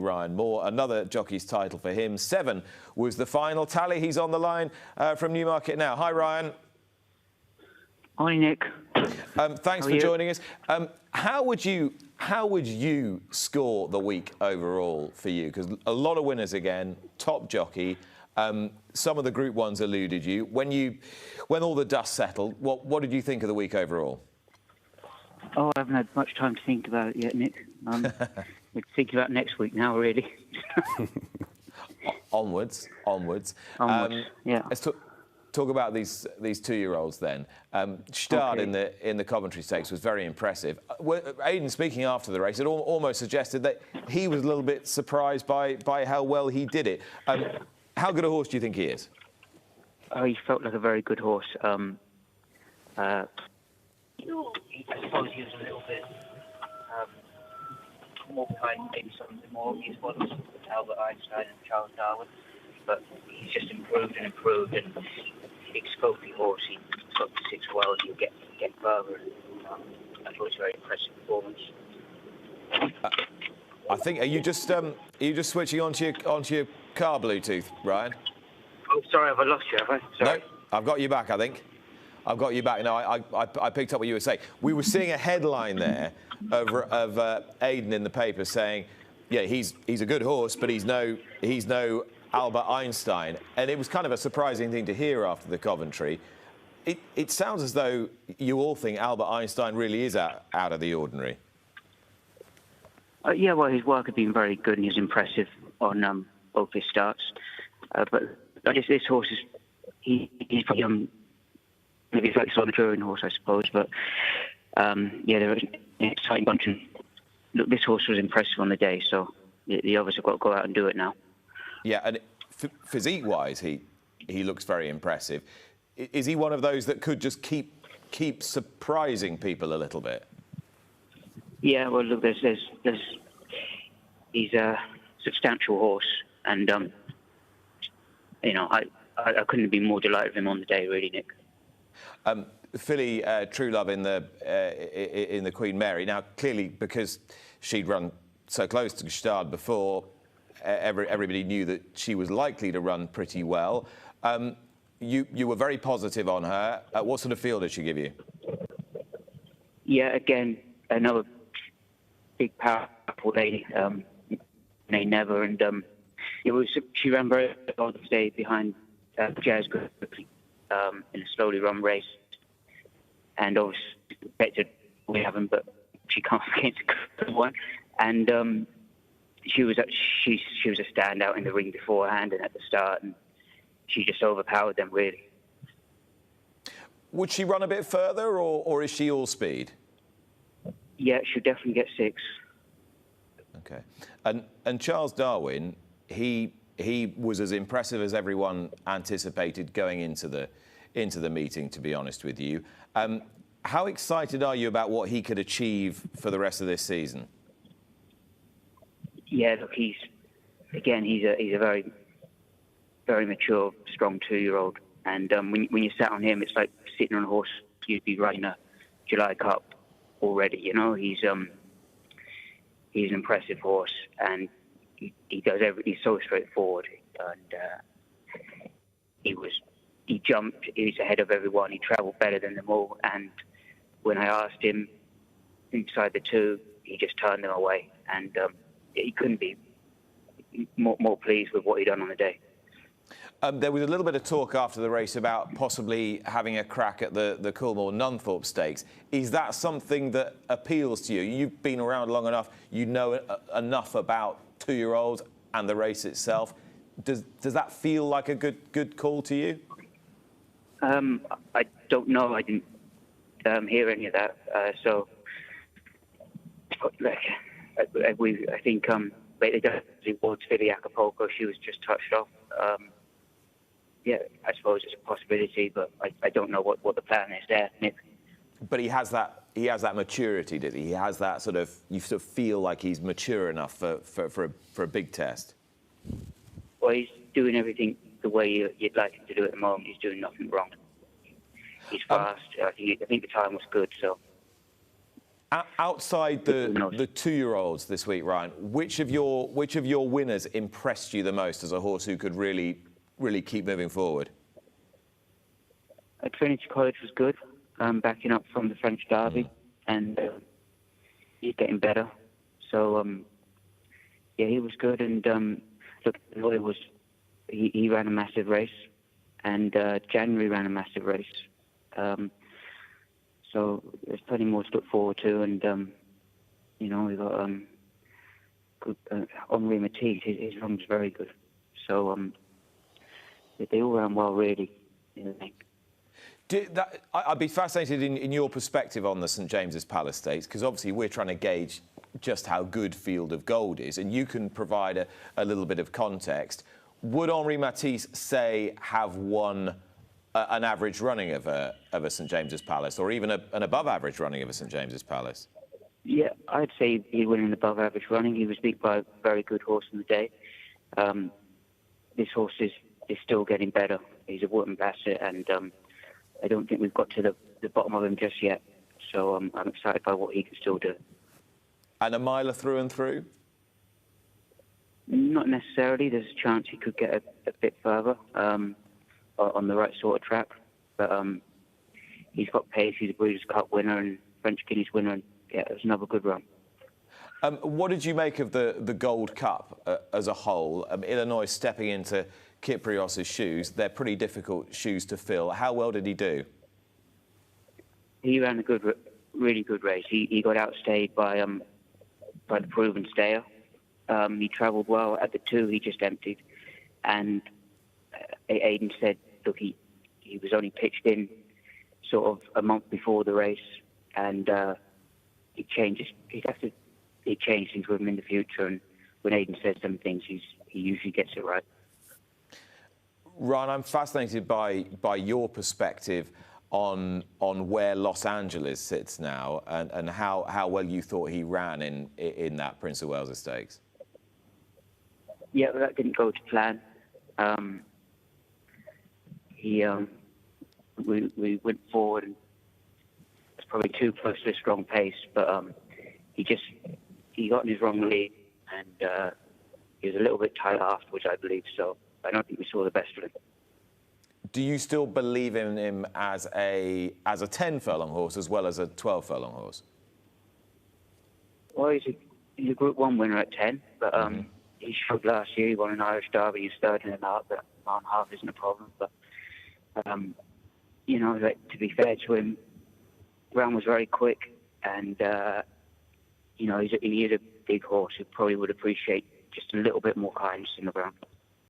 Ryan Moore. Another jockey's title for him. 7 was the final tally. He's on the line from Newmarket now. Hi, Ryan. Hi, Nick. Thanks for joining us. How would you score the week overall for you? Because a lot of winners again, top jockey. Some of the Group 1s eluded you. When all the dust settled, what did you think of the week overall? Oh, I haven't had much time to think about it yet, Nick. We're thinking about next week now, really. Onwards. Yeah. Let's talk about these 2-year-olds then. Gstaad in the Coventry Stakes was very impressive. Aidan, speaking after the race, it almost suggested that he was a little bit surprised by how well he did it. How good a horse do you think he is? Oh, he felt like a very good horse. I suppose he was a little bit more behind maybe some of the more obvious models with Albert Einstein and Charles Darwin, but he's just improved, and big scopy horse. He got to 6 well, he'll get further. I thought it was a very impressive performance. I think are you just switching onto your car Bluetooth, Ryan? Oh, sorry, have I lost you? Have I? Sorry. No, I've got you back. I think I've got you back. No, I picked up what you were saying. We were seeing a headline there of Aidan in the paper saying, yeah, he's a good horse, but he's no Albert Einstein, and it was kind of a surprising thing to hear after the Coventry. It sounds as though you all think Albert Einstein really is out of the ordinary. Yeah, well, his work had been very good and he's impressive on both his starts. But I guess this horse he's probably maybe a slightly slow maturing horse, I suppose. But yeah, they're an exciting bunch. And look, this horse was impressive on the day, so the others have got to go out and do it now. Yeah, and physique-wise, he looks very impressive. Is he one of those that could just keep surprising people a little bit? Yeah, well, look, he's a substantial horse, and I couldn't have been more delighted with him on the day, really, Nick. Filly Truelove in the Queen Mary. Now, clearly, because she'd run so close to Gstaad before, everybody knew that she was likely to run pretty well. You were very positive on her. What sort of feel did she give you? Yeah, again, another big, powerful lady. Never, and she ran very well today behind Jazz in a slowly run race, and obviously expected we haven't, but she can't against a good one, and she was a standout in the ring beforehand and at the start, and she just overpowered them really. Would she run a bit further, or is she all speed? Yeah, she'll definitely get 6. Okay, and Charles Darwin, he was as impressive as everyone anticipated going into the meeting, to be honest with you. How excited are you about what he could achieve for the rest of this season? Yeah, look, he's a very, very mature, strong 2-year-old, and when you sat on him, it's like sitting on a horse you'd be riding a July Cup already. You know, he's an impressive horse, and he's so straightforward, and he jumped, he was ahead of everyone, he travelled better than them all, and when I asked him inside the 2, he just turned them away, and he couldn't be more pleased with what he'd done on the day. There was a little bit of talk after the race about possibly having a crack at the Coolmore-Nunthorpe Stakes. Is that something that appeals to you? You've been around long enough, you know enough about 2-year-olds and the race itself. Does that feel like a good call to you? I don't know. I didn't hear any of that. So, I think they definitely towards Filly Acapulco. She was just touched off. Yeah, I suppose it's a possibility, but I don't know what the plan is there, Nick. But he has that maturity, did he? He has that sort of, you sort of feel like he's mature enough for a big test. Well, he's doing everything the way you'd like him to do at the moment. He's doing nothing wrong. He's fast. I think the time was good, so. Outside the two-year-olds this week, Ryan, which of your winners impressed you the most as a horse who could really keep moving forward? Trinity College was good, backing up from the French Derby, and he's getting better. So yeah, he was good, and look, Lloyd was he ran a massive race, and January ran a massive race. So there's plenty more to look forward to, and you know, we've got good, Henri Matisse. His run was very good. So they all ran well, really. I think. I'd be fascinated in your perspective on the St James's Palace Stakes, because obviously we're trying to gauge just how good Field of Gold is, and you can provide a little bit of context. Would Henri Matisse, say, have won an average running of a St James's Palace, or even an above-average running of a St James's Palace? Yeah, I'd say he'd win an above-average running. He was beat by a very good horse in the day. This horse is still getting better. He's a Wootton Bassett, and I don't think we've got to the bottom of him just yet. So I'm excited by what he can still do. And a miler through and through? Not necessarily. There's a chance he could get a bit further on the right sort of track. But he's got pace. He's a Breeders' Cup winner and French Guineas winner. And yeah, it was another good run. What did you make of the Gold Cup as a whole? Illinois stepping into Kyprios's shoes. They're pretty difficult shoes to fill. How well did he do? He ran a really good race. He got outstayed by the proven stayer. He travelled well. At the 2, he just emptied. And Aidan said, look, he was only pitched in sort of a month before the race, and he changes. He'd have to change things with him in the future. And when Aidan says some things, he usually gets it right. Ryan, I'm fascinated by your perspective on where Los Angeles sits now, and how well you thought he ran in that Prince of Wales Stakes. Yeah, well, that didn't go to plan. We went forward, and it's probably too close to a strong pace, but he got in his wrong lead, and he was a little bit tired afterwards, I believe. So I don't think we saw the best of him. Do you still believe in him as a 10 furlong horse as well as a 12 furlong horse? Well, he's a Group 1 winner at 10, but he showed last year. He won an Irish Derby. He's third in an art, but mile and a half isn't a problem. But you know, to be fair to him, Brown was very quick, and you know, he is a big horse who probably would appreciate just a little bit more kindness in the ground.